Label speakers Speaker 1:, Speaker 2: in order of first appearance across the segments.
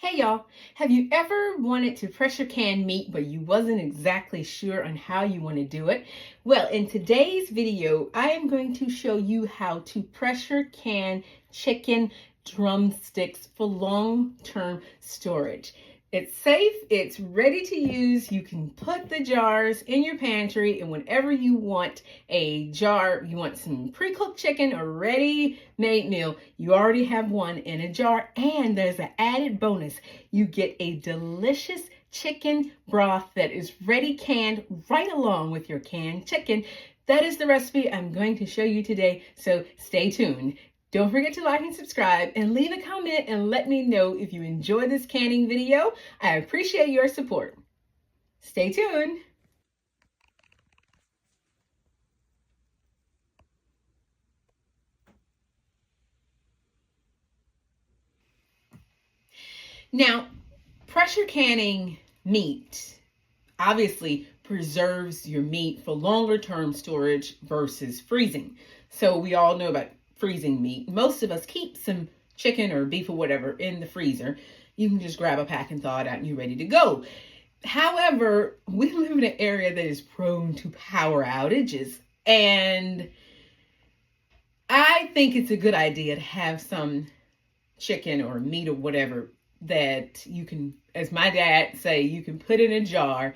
Speaker 1: Hey y'all, have you ever wanted to pressure can meat but you wasn't exactly sure on how you want to do it? Well, in today's video, I am going to show you how to pressure can chicken drumsticks for long-term storage. It's safe, it's ready to use. You can put the jars in your pantry, and whenever you want a jar, you want some pre-cooked chicken or ready-made meal, you already have one in a jar. And there's an added bonus. You get a delicious chicken broth that is ready canned right along with your canned chicken. That is the recipe I'm going to show you today, so stay tuned. Don't forget to like and subscribe and leave a comment and let me know if you enjoy this canning video. I appreciate your support. Stay tuned. Now, pressure canning meat obviously preserves your meat for longer term storage versus freezing. So we all know about freezing meat. Most of us keep some chicken or beef or whatever in the freezer. You can just grab a pack and thaw it out and you're ready to go. However, we live in an area that is prone to power outages, and I think it's a good idea to have some chicken or meat or whatever that you can, as my dad say, you can put in a jar,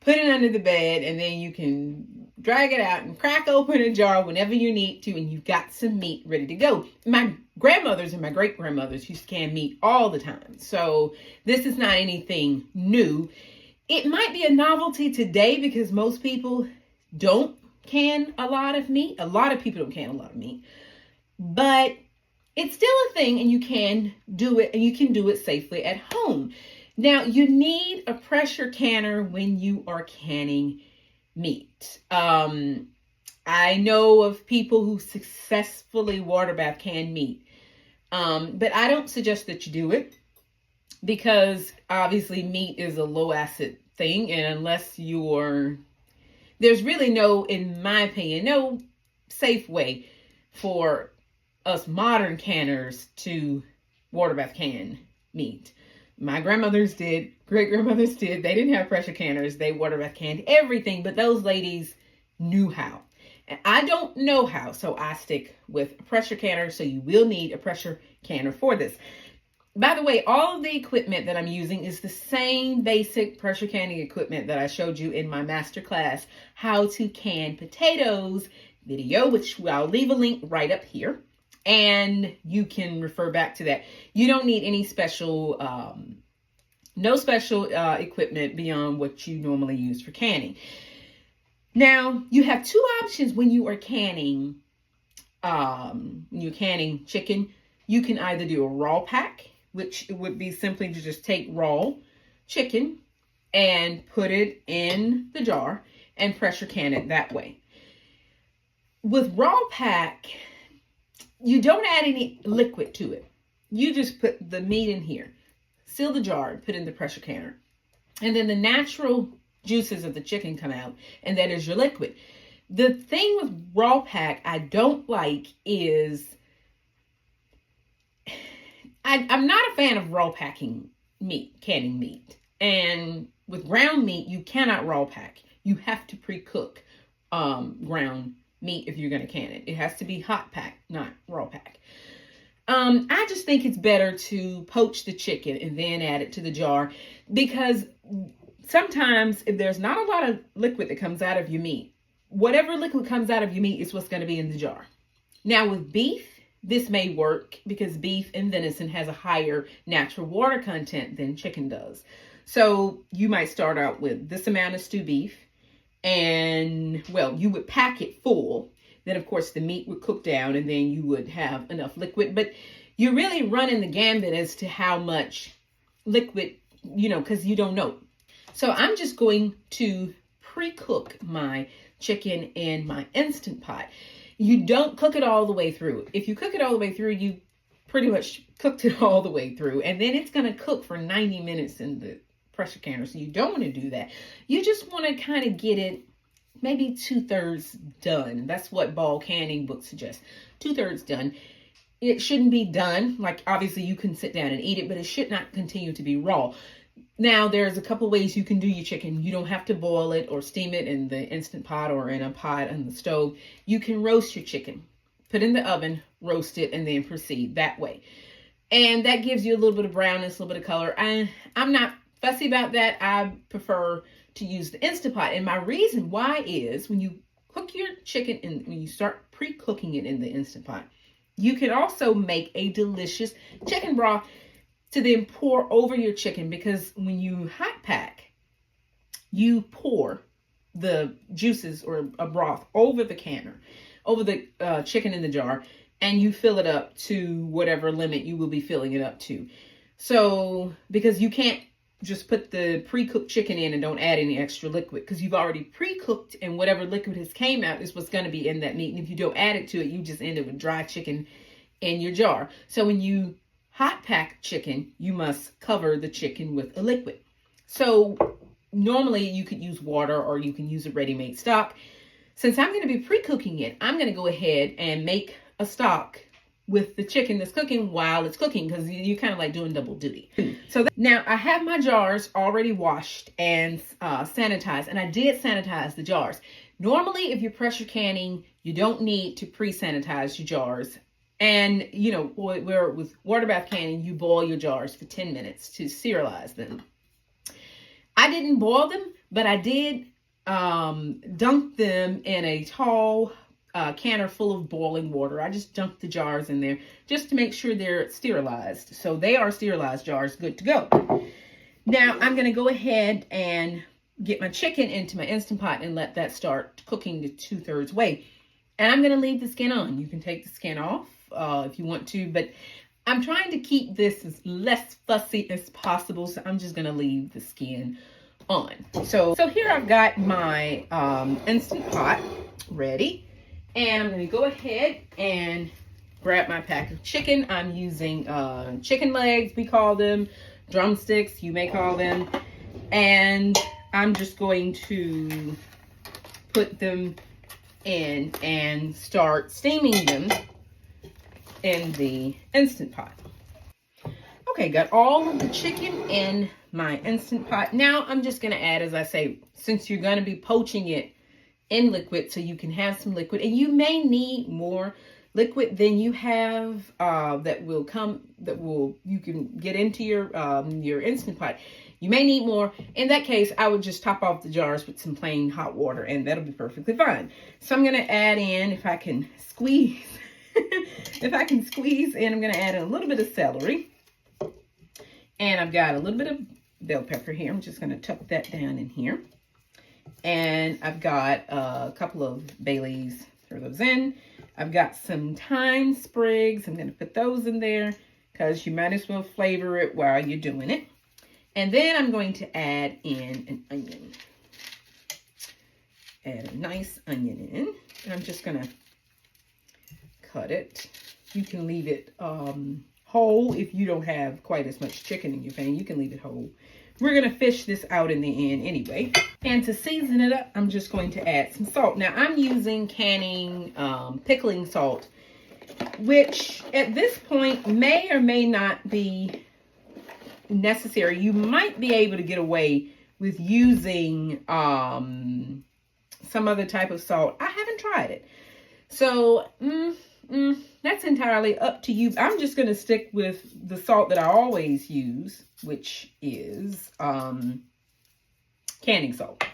Speaker 1: put it under the bed, and then you can drag it out and crack open a jar whenever you need to, and you've got some meat ready to go. My grandmothers and my great-grandmothers used to can meat all the time, so this is not anything new. It might be a novelty today because most people don't can a lot of meat. A lot of people don't can a lot of meat, but it's still a thing, and you can do it, and you can do it safely at home. Now, you need a pressure canner when you are canning meat. I know of people who successfully water bath canned meat, but I don't suggest that you do it because obviously meat is a low acid thing, and unless there's really no, in my opinion, no safe way for us modern canners to water bath can meat. My grandmothers did, great-grandmothers did. They didn't have pressure canners. They water bath canned everything, but those ladies knew how. And I don't know how, so I stick with a pressure canner, so you will need a pressure canner for this. By the way, all of the equipment that I'm using is the same basic pressure canning equipment that I showed you in my masterclass, How to Can Potatoes video, which I'll leave a link right up here. And you can refer back to that. You don't need any special, no special equipment beyond what you normally use for canning. Now, you have two options when you are canning, chicken. You can either do a raw pack, which would be simply to just take raw chicken and put it in the jar and pressure can it that way. With raw pack, you don't add any liquid to it. You just put the meat in here, seal the jar, put in the pressure canner, and then the natural juices of the chicken come out, and that is your liquid. The thing with raw pack I don't like is I'm not a fan of raw packing meat, canning meat. And with ground meat, you cannot raw pack. You have to pre-cook ground meat if you're going to can it. It has to be hot pack, not raw pack. I just think it's better to poach the chicken and then add it to the jar, because sometimes if there's not a lot of liquid that comes out of your meat, whatever liquid comes out of your meat is what's going to be in the jar. Now with beef, this may work because beef and venison has a higher natural water content than chicken does. So you might start out with this amount of stew beef, and well, you would pack it full. Then of course the meat would cook down, and then you would have enough liquid. But you're really running the gambit as to how much liquid, because you don't know. So I'm just going to pre-cook my chicken in my Instant Pot. You don't cook it all the way through. If you cook it all the way through, you pretty much cooked it all the way through. And then it's going to cook for 90 minutes in the pressure canner. So you don't want to do that. You just want to kind of get it maybe 2/3 done. That's what Ball Canning book suggests. 2/3 done. it shouldn't be done. Like, obviously you can sit down and eat it, but it should not continue to be raw. Now, there's a couple ways you can do your chicken. You don't have to boil it or steam it in the Instant Pot or in a pot on the stove. You can roast your chicken, put it in the oven, roast it, and then proceed that way. And that gives you a little bit of brownness, a little bit of color. I'm not fussy about that. I prefer to use the Instant Pot. And my reason why is when you cook your chicken and when you start pre-cooking it in the Instant Pot, you can also make a delicious chicken broth to then pour over your chicken, because when you hot pack, you pour the juices or a broth over the canner, over the chicken in the jar, and you fill it up to whatever limit you will be filling it up to. So, because you can't just put the pre-cooked chicken in and don't add any extra liquid, because you've already pre-cooked, and whatever liquid has came out is what's going to be in that meat. And if you don't add it to it, you just end up with dry chicken in your jar. So when you hot pack chicken, you must cover the chicken with a liquid. So normally you could use water or you can use a ready-made stock. Since I'm going to be pre-cooking it, I'm going to go ahead and make a stock with the chicken that's cooking while it's cooking, because you're kind of like doing double duty. So now I have my jars already washed and sanitized, and I did sanitize the jars. Normally, if you're pressure canning, you don't need to pre-sanitize your jars. And, you know, where with water bath canning, you boil your jars for 10 minutes to sterilize them. I didn't boil them, but I did dunk them in a tall canner full of boiling water. I just dunked the jars in there just to make sure they're sterilized. So they are sterilized jars, good to go. Now I'm going to go ahead and get my chicken into my Instant Pot and let that start cooking to 2/3 way. And I'm going to leave the skin on. You can take the skin off if you want to, but I'm trying to keep this as less fussy as possible, so I'm just going to leave the skin on. So here I've got my Instant Pot ready, and I'm going to go ahead and grab my pack of chicken. I'm using chicken legs, we call them, drumsticks, you may call them, and I'm just going to put them in and start steaming them in the Instant Pot. Okay, got all of the chicken in my Instant Pot. Now I'm just going to add, as I say, since you're going to be poaching it in liquid, so you can have some liquid, and you may need more liquid than you have you can get into your Instant Pot. You may need more. In that case, I would just top off the jars with some plain hot water, and that'll be perfectly fine. So I'm going to add in, if I can squeeze, I'm going to add in a little bit of celery. And I've got a little bit of bell pepper here. I'm just going to tuck that down in here. And I've got a couple of bay leaves. Throw those in. I've got some thyme sprigs. I'm going to put those in there because you might as well flavor it while you're doing it. And then I'm going to add in an onion. Add a nice onion in. And I'm just going to cut it. You can leave it whole if you don't have quite as much chicken in your pan. You can leave it whole. We're going to fish this out in the end anyway. And to season it up, I'm just going to add some salt. Now, I'm using canning pickling salt, which at this point may or may not be necessary. You might be able to get away with using some other type of salt. I haven't tried it. So, that's entirely up to you. I'm just going to stick with the salt that I always use, which is canning salt.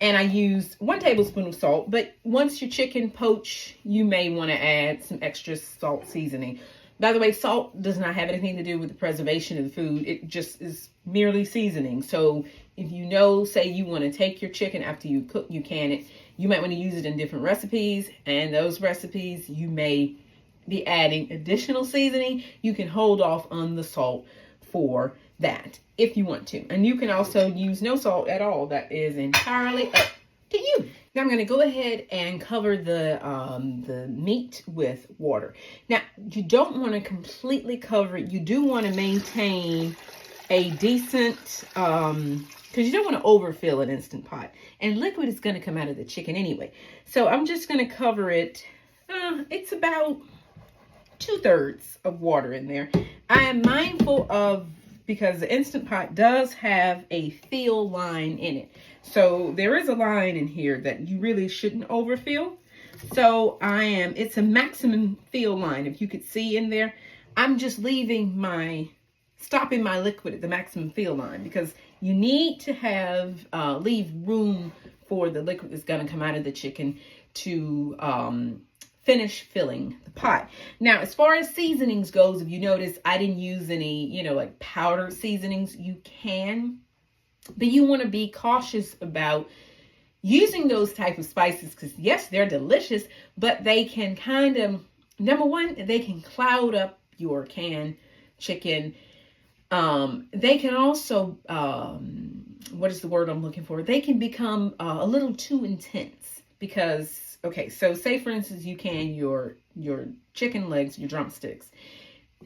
Speaker 1: And I used 1 tablespoon of salt, but once your chicken poach, you may want to add some extra salt seasoning. By the way, salt does not have anything to do with the preservation of the food. It just is merely seasoning. So if you know, say you want to take your chicken after you cook, you can it. You might want to use it in different recipes, and those recipes you may be adding additional seasoning. You can hold off on the salt for that if you want to. And you can also use no salt at all. That is entirely up to you. Now I'm going to go ahead and cover the meat with water. Now, you don't want to completely cover it. You do want to maintain a decent, because you don't want to overfill an Instant Pot. And liquid is going to come out of the chicken anyway. So I'm just going to cover it. It's about 2/3 of water in there. I am mindful of, because the Instant Pot does have a fill line in it. So there is a line in here that you really shouldn't overfill. So it's a maximum fill line. If you could see in there, I'm just stopping my liquid at the maximum fill line, because you need to leave room for the liquid that's going to come out of the chicken to finish filling the pot. Now, as far as seasonings goes, if you notice, I didn't use any, like powdered seasonings. You can, but you want to be cautious about using those type of spices, because yes, they're delicious, but they can kind of, number one, they can cloud up your canned chicken. They can also, what is the word I'm looking for? They can become a little too intense, because, okay, so say for instance, you can your chicken legs, your drumsticks,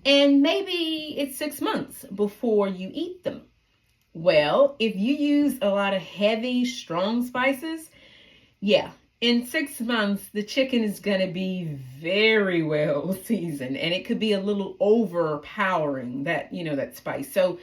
Speaker 1: and maybe it's 6 months before you eat them. Well, if you use a lot of heavy, strong spices, yeah, in 6 months, the chicken is going to be very well seasoned, and it could be a little overpowering, that spice. So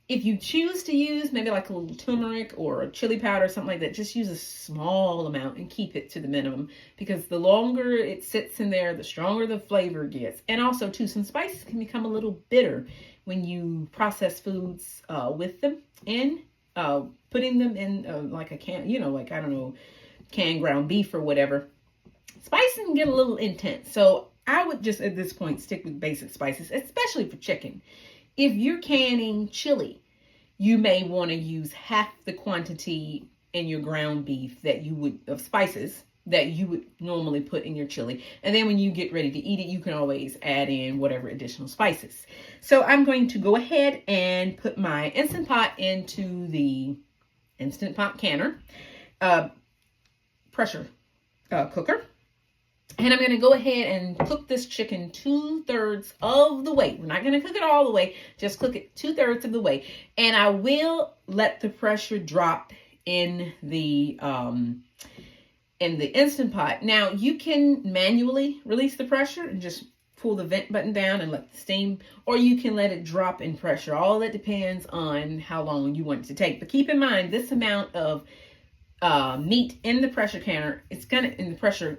Speaker 1: if you choose to use maybe like a little turmeric or a chili powder or something like that, just use a small amount and keep it to the minimum, because the longer it sits in there, the stronger the flavor gets. And also too, some spices can become a little bitter when you process foods with them in, putting them in like a can, like, I don't know, canned ground beef or whatever. Spices can get a little intense. So I would just at this point stick with basic spices, especially for chicken. If you're canning chili, you may want to use half the quantity in your ground beef of spices that you would normally put in your chili. And then when you get ready to eat it, you can always add in whatever additional spices. So I'm going to go ahead and put my Instant Pot into the Instant Pot canner, pressure cooker. And I'm going to go ahead and cook this chicken 2/3 of the way. We're not going to cook it all the way, just cook it 2/3 of the way. And I will let the pressure drop in the Instant Pot. Now, you can manually release the pressure and just pull the vent button down and let the steam, or you can let it drop in pressure. All that depends on how long you want it to take. But keep in mind, this amount of meat in the pressure canner, in the pressure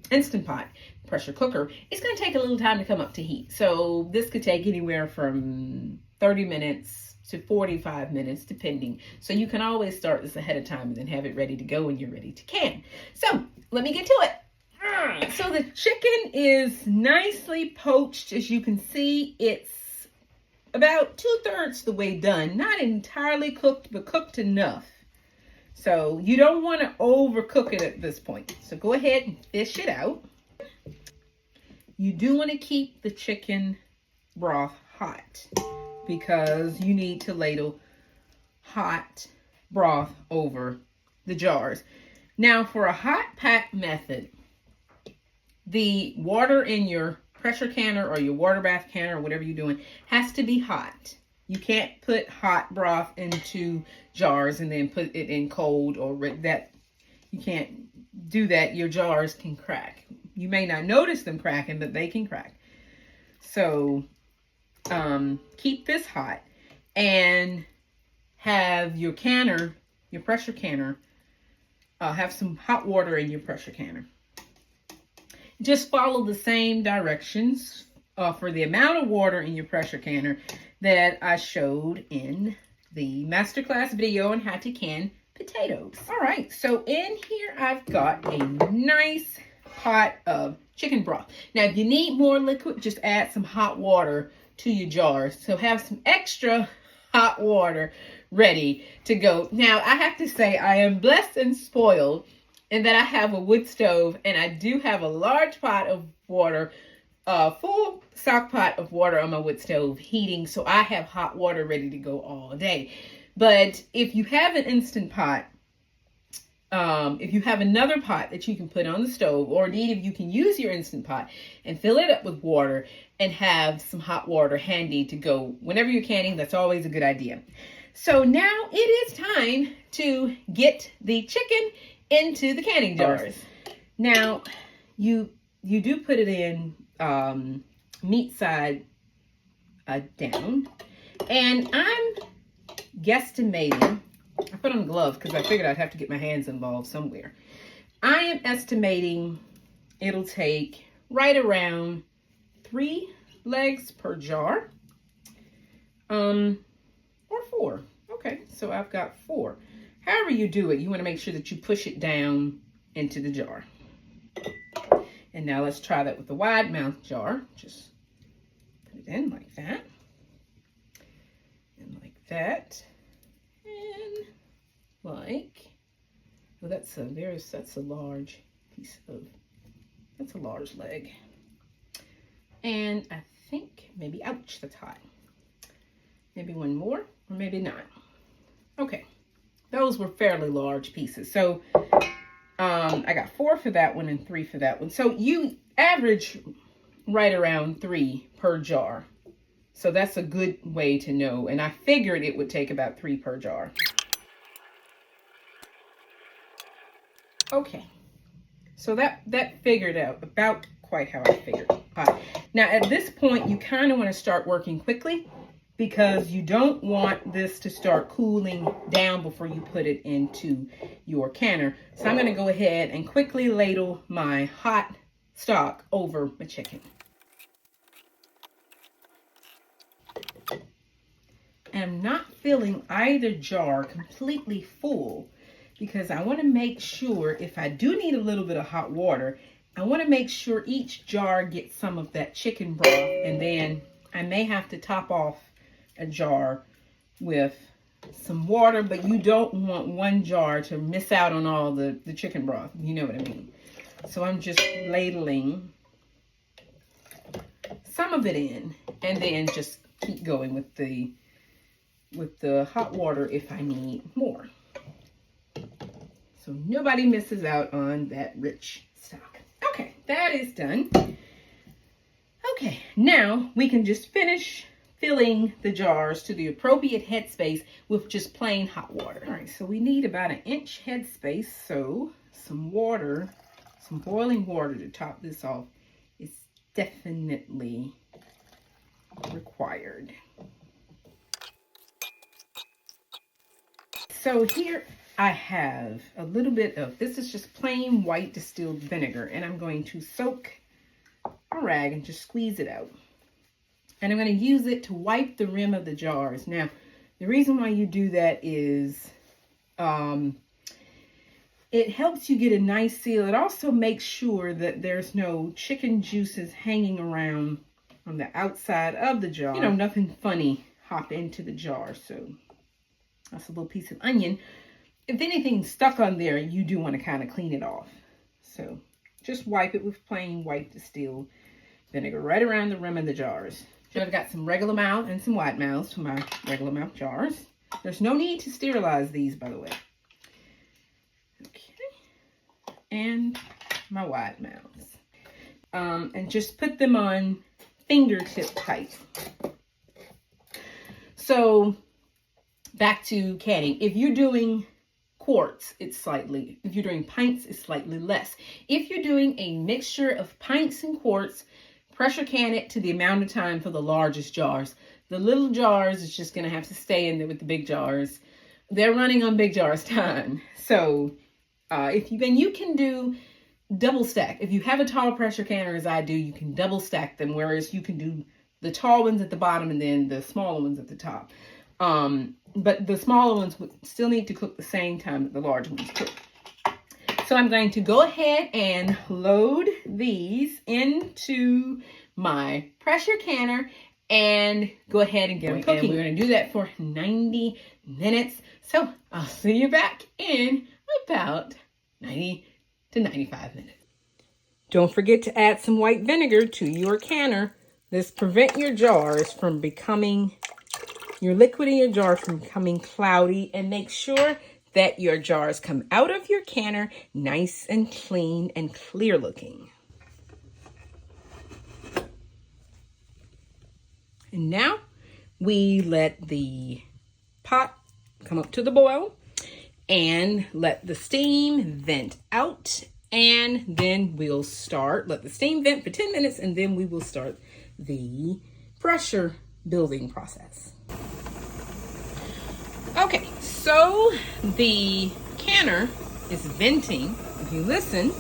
Speaker 1: Instant Pot pressure cooker, it's going to take a little time to come up to heat. So this could take anywhere from 30 minutes to 45 minutes, depending. So you can always start this ahead of time and then have it ready to go when you're ready to can. So let me get to it. So the chicken is nicely poached. As you can see, it's about 2/3 the way done. Not entirely cooked, but cooked enough. So you don't want to overcook it at this point. So go ahead and fish it out. You do want to keep the chicken broth hot, because you need to ladle hot broth over the jars. Now, for a hot pack method, the water in your pressure canner or your water bath canner or whatever you're doing has to be hot. You can't put hot broth into jars and then put it in cold, or that. You can't do that. Your jars can crack. You may not notice them cracking, but they can crack. So keep this hot, and have your canner, your pressure canner, have some hot water in your pressure canner. Just follow the same directions for the amount of water in your pressure canner that I showed in the masterclass video on how to can potatoes. All right, so in here I've got a nice pot of chicken broth. Now, if you need more liquid, just add some hot water to your jars. So have some extra hot water ready to go. Now, I have to say I am blessed and spoiled in that I have a wood stove, and I do have a large pot of water, full stock pot of water on my wood stove heating, so I have hot water ready to go all day. But if you have an Instant Pot, if you have another pot that you can put on the stove, or indeed if you can use your Instant Pot and fill it up with water and have some hot water handy to go whenever you're canning, that's always a good idea. So now it is time to get the chicken into the canning jars. Now, you do put it in meat side down. And I'm guesstimating, I put on gloves because I figured I'd have to get my hands involved somewhere. I am estimating it'll take right around 3 legs per jar. Or 4. Okay, so I've got 4. However you do it, you want to make sure that you push it down into the jar. And now let's try that with the wide mouth jar. Just put it in like that. And like that. And like, well, that's a large piece of, that's a large leg. And I think maybe, ouch, that's hot. Maybe one more, or maybe not. Okay, those were fairly large pieces. So I got 4 for that one and 3 for that one. So you average right around 3 per jar. So that's a good way to know. And I figured it would take about 3 per jar. Okay, so that figured out about quite how I figured. Now at this point, you kind of want to start working quickly because you don't want this to start cooling down before you put it into your canner. So I'm going to go ahead and quickly ladle my hot stock over my chicken. And I'm not filling either jar completely full because I want to make sure if I do need a little bit of hot water, I want to make sure each jar gets some of that chicken broth, and then I may have to top off a jar with some water, but you don't want one jar to miss out on all the chicken broth. You know what I mean? So I'm just ladling some of it in and then just keep going with the hot water if I need more. So nobody misses out on that rich stock. Okay, that is done. Okay, now we can just finish filling the jars to the appropriate headspace with just plain hot water. All right, so we need about 1 inch headspace. So some water, some boiling water to top this off is definitely required. So here I have a little bit of, this is just plain white distilled vinegar, and I'm going to soak a rag and just squeeze it out. And I'm going to use it to wipe the rim of the jars. Now, the reason why you do that is it helps you get a nice seal. It also makes sure that there's no chicken juices hanging around on the outside of the jar. You know, nothing funny hop into the jar. So that's a little piece of onion. If anything's stuck on there, you do want to kind of clean it off. So just wipe it with plain white distilled vinegar right around the rim of the jars. So I've got some regular mouth and some wide mouths for my regular mouth jars. There's no need to sterilize these, by the way. Okay. And my wide mouths. And just put them on fingertip tight. So back to canning. If you're doing quarts, it's slightly, if you're doing pints, it's slightly less. If you're doing a mixture of pints and quarts, pressure can it to the amount of time for the largest jars. The little jars is just going to have to stay in there with the big jars. They're running on big jars time. So then you can do double stack. If you have a tall pressure canner as I do, you can double stack them, whereas you can do the tall ones at the bottom and then the smaller ones at the top. But the smaller ones would still need to cook the same time that the large ones cook. So I'm going to go ahead and load these into my pressure canner and go ahead and get them cooking. And we're going to do that for 90 minutes. So I'll see you back in about 90 to 95 minutes. Don't forget to add some white vinegar to your canner. This prevents your jars from becoming, your liquid in your jar from becoming cloudy, and make sure that your jars come out of your canner nice and clean and clear looking. And now we let the pot come up to the boil and let the steam vent out And then we'll let the steam vent for 10 minutes, and then we will start the pressure building process. Okay, so the canner is venting. If you listen,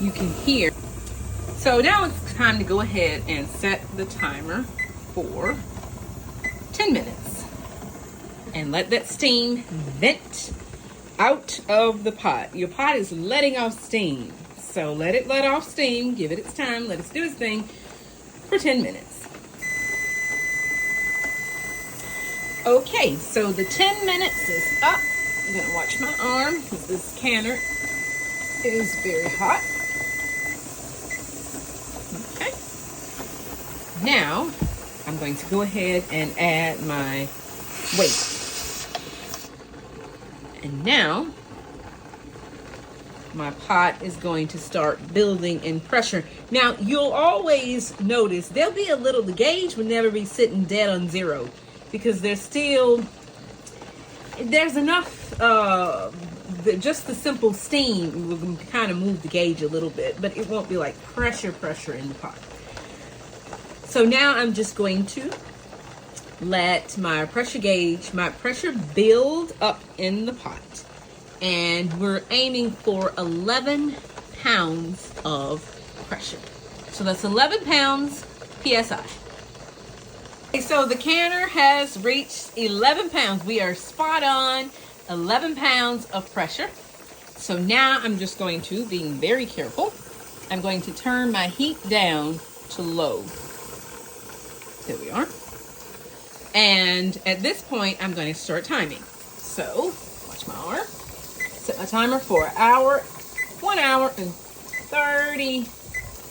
Speaker 1: you can hear. So now it's time to go ahead and set the timer for 10 minutes and let that steam vent out of the pot. Your pot is letting off steam. So let it let off steam, give it its time, let it do its thing for 10 minutes. Okay, so the 10 minutes is up. I'm gonna watch my arm because this canner is very hot. Okay. Now, I'm going to go ahead and add my weight. And now, my pot is going to start building in pressure. Now, you'll always notice there'll be a little, the gauge will never be sitting dead on 0 because there's enough, just the simple steam will kind of move the gauge a little bit, but it won't be like pressure in the pot. So now I'm just going to let my pressure build up in the pot. And we're aiming for 11 pounds of pressure. So that's 11 pounds PSI. Okay, so the canner has reached 11 pounds. We are spot on 11 pounds of pressure. So now I'm just going to, being very careful, I'm going to turn my heat down to low. There we are. And at this point, I'm going to start timing. So, watch my arm. Set my timer for 1 hour and 30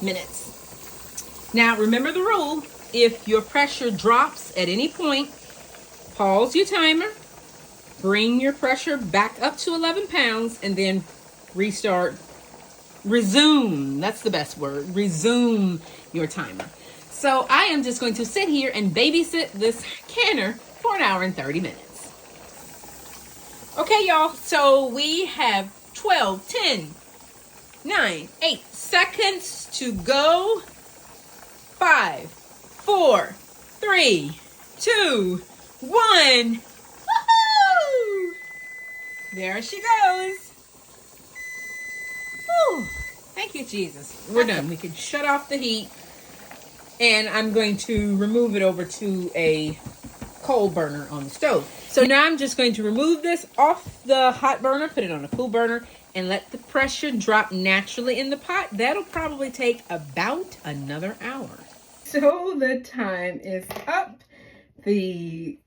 Speaker 1: minutes. Now, remember the rule. If your pressure drops at any point, pause your timer, bring your pressure back up to 11 pounds, and then resume. That's the best word. Resume your timer. So I am just going to sit here and babysit this canner for 1 hour and 30 minutes. Okay, y'all, so we have 12, 10, 9, 8 seconds to go. 5, 4, 3, 2, 1. Woohoo! There she goes. Whew. Thank you, Jesus. We're done. We can shut off the heat. And I'm going to remove it over to a coal burner on the stove. So now I'm just going to remove this off the hot burner, put it on a cool burner, and let the pressure drop naturally in the pot. That'll probably take about another hour. So the time is up. The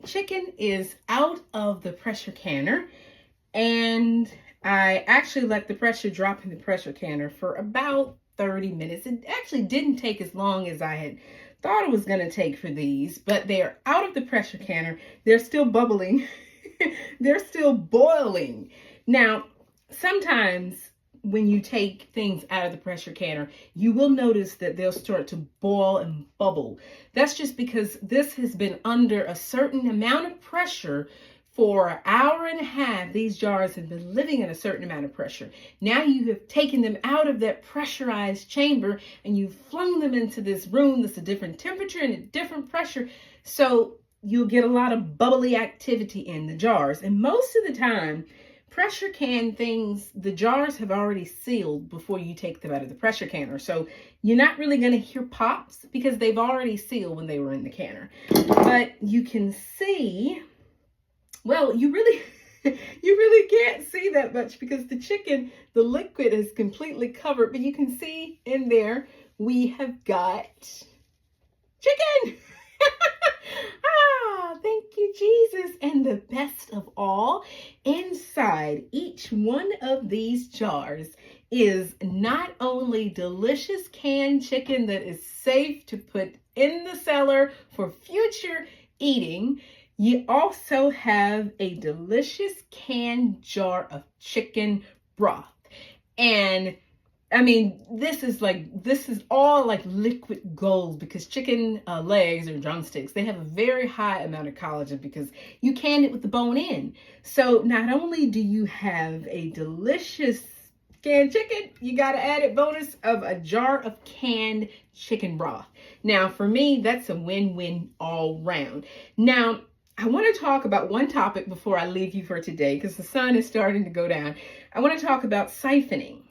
Speaker 1: chicken is out of the pressure canner, and I actually let the pressure drop in the pressure canner for about 30 minutes. It actually didn't take as long as I had thought it was going to take for these, but they're out of the pressure canner. They're still bubbling. They're still boiling. Now, sometimes when you take things out of the pressure canner, you will notice that they'll start to boil and bubble. That's just because this has been under a certain amount of pressure for 1.5 hours. These jars have been living in a certain amount of pressure. Now you have taken them out of that pressurized chamber and you've flung them into this room that's a different temperature and a different pressure. So you'll get a lot of bubbly activity in the jars. And most of the time, pressure can things, the jars have already sealed before you take them out of the pressure canner. So you're not really going to hear pops because they've already sealed when they were in the canner. But you can see, well, you really can't see that much because the chicken, the liquid is completely covered. But you can see in there, we have got chicken. Thank you, Jesus. And the best of all, inside each one of these jars is not only delicious canned chicken that is safe to put in the cellar for future eating, you also have a delicious canned jar of chicken broth. And I mean, this is all like liquid gold, because chicken legs or drumsticks, they have a very high amount of collagen because you canned it with the bone in. So not only do you have a delicious canned chicken, you got to add a bonus of a jar of canned chicken broth. Now, for me, that's a win-win all round. Now, I want to talk about one topic before I leave you for today, because the sun is starting to go down. I want to talk about siphoning.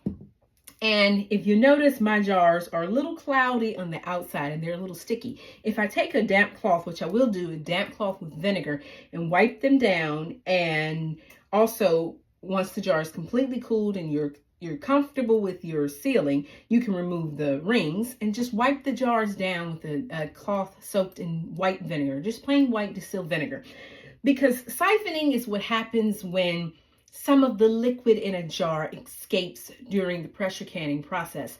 Speaker 1: And if you notice, my jars are a little cloudy on the outside and they're a little sticky. If I take a damp cloth, which I will do, a damp cloth with vinegar, and wipe them down, and also once the jar is completely cooled and you're comfortable with your sealing, you can remove the rings and just wipe the jars down with a cloth soaked in white vinegar, just plain white distilled vinegar. Because siphoning is what happens when some of the liquid in a jar escapes during the pressure canning process.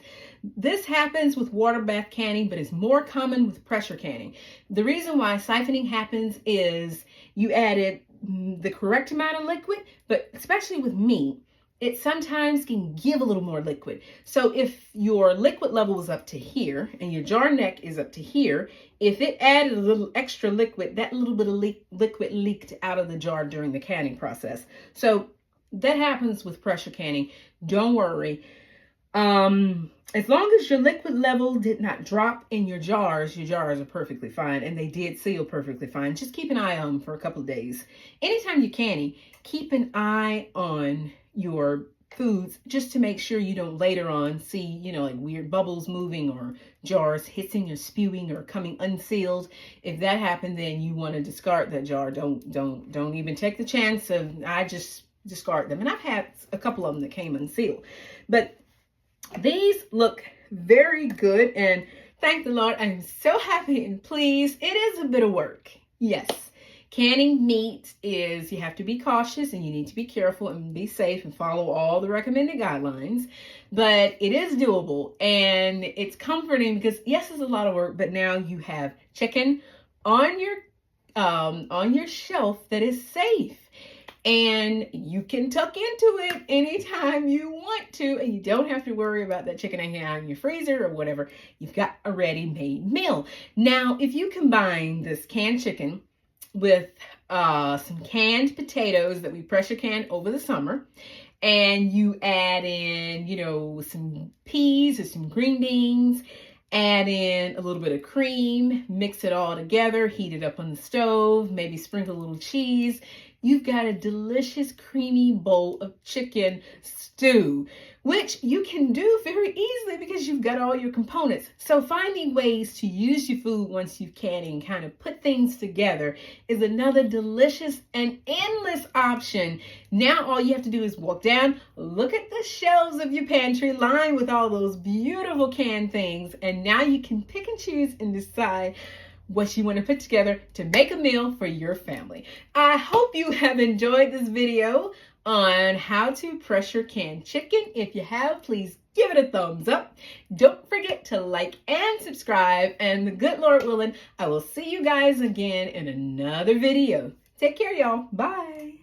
Speaker 1: This happens with water bath canning, but is more common with pressure canning. The reason why siphoning happens is you added the correct amount of liquid, but especially with meat, it sometimes can give a little more liquid. So if your liquid level is up to here and your jar neck is up to here, if it added a little extra liquid, that little bit of liquid leaked out of the jar during the canning process. So that happens with pressure canning. Don't worry. As long as your liquid level did not drop in your jars are perfectly fine, and they did seal perfectly fine. Just keep an eye on them for a couple of days. Anytime you're canning, keep an eye on your foods just to make sure you don't later on see, like weird bubbles moving or jars hissing or spewing or coming unsealed. If that happened, then you want to discard that jar. Don't even take the chance of, I just discard them. And I've had a couple of them that came unsealed. But these look very good, and thank the Lord, I'm so happy and pleased. It is a bit of work. Yes. Canning meat is, you have to be cautious and you need to be careful and be safe and follow all the recommended guidelines, but it is doable and it's comforting because yes, it's a lot of work, but now you have chicken on your shelf that is safe. And you can tuck into it anytime you want to, and you don't have to worry about that chicken hanging out in your freezer or whatever. You've got a ready-made meal. Now, if you combine this canned chicken with some canned potatoes that we pressure can over the summer, and you add in, some peas or some green beans, add in a little bit of cream, mix it all together, heat it up on the stove, maybe sprinkle a little cheese. You've got a delicious creamy bowl of chicken stew, which you can do very easily because you've got all your components. So finding ways to use your food once you've canned and kind of put things together is another delicious and endless option. Now all you have to do is walk down, look at the shelves of your pantry lined with all those beautiful canned things, and now you can pick and choose and decide what you want to put together to make a meal for your family. I hope you have enjoyed this video on how to pressure can chicken. If you have, please give it a thumbs up. Don't forget to like and subscribe, and the good Lord willing, I will see you guys again in another video. Take care, y'all. Bye.